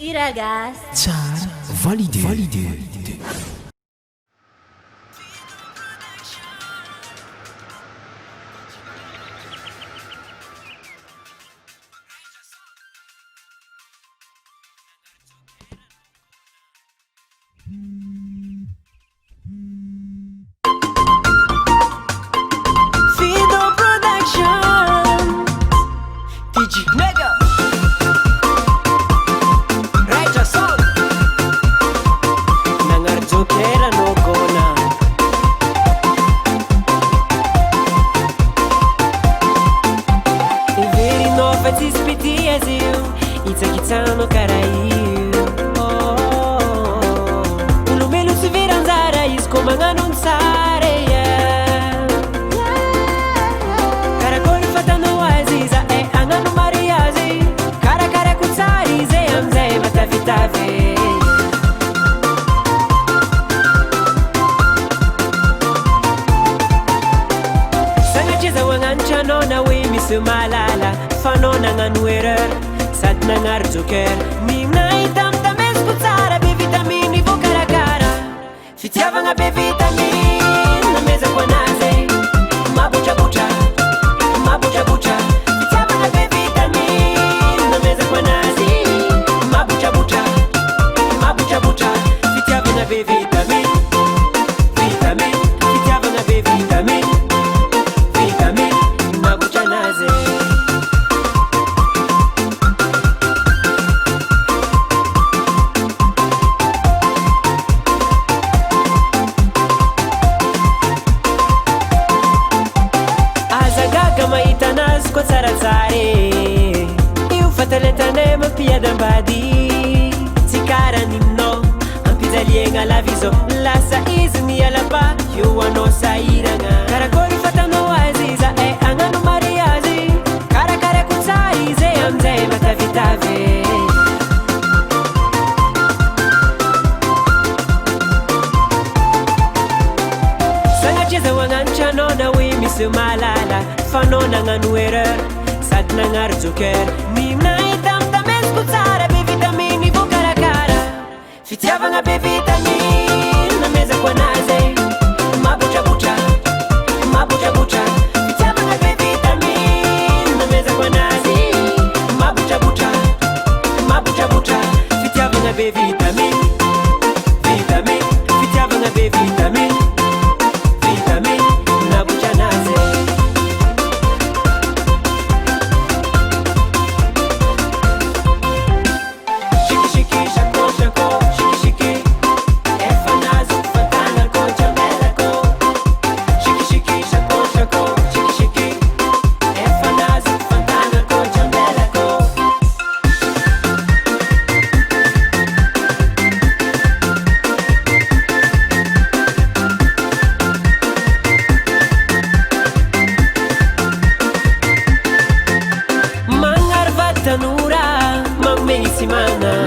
I ragazzi Tsara validé. Fido Production DJ Mega Raja Soul Nangarjokera no gona Iveri nova tispiti azil Itzakitsano karaiu Ulumelu se viranzara Isko manganun sareia Nona we misu malala fanona nganuerer sat nangar joker mina itam tames kutsara be vitamini vo cara cara fitiava nga be vitamini na mesa kwa naze mabucha bucha fitiava nga be vitamini na mesa kwa naze mabucha bucha fitiava nga be vitamini fitiava nga be vitamini Kwa tsaratsare Io fatalentane ma pia dambadi Zikara ninno Ampizalienga la viso Lasa izni ala pa Io ano sairanga Karakori fatano aziza E angano mariazi Karakare kutsari Ze amze matavitave Sangacheza wangancha nona we misu malala Fanona nganuerer Sat nangar joker Mimna itam tames kutsara be vitamini vo cara cara Fitiava nga be vitamini na mesa kwa naze mabucha bucha Fitiava nga be vitamini na mesa kwa naze mabucha bucha Fitiava nga be vitamini Fitiava nga be vitamini na bucha naze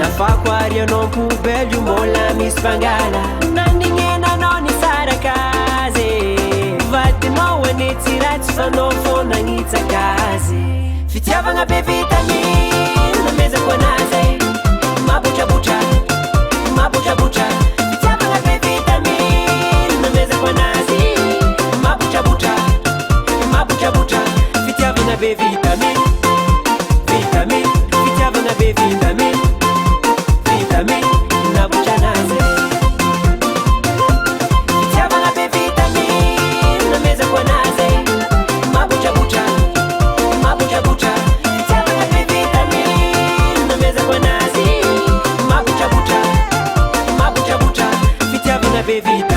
La fa aquario non pu bello molla mi spangala Nandingena non i sara case Vate no e tirati fanno fona inizia case Fitiava nga be vitamini na mesa kwa naze mabucha bucha Fitiava nga be vitamini na mesa kwa naze mabucha bucha Fitiava nga be vitamini Fitiava nga be vitamini na bucha naze Fitiava nga be vitamini na mesa kwa naze mabucha bucha Fitiava nga be vitamini na mesa kwa naze mabucha bucha Fitiava nga be vitamini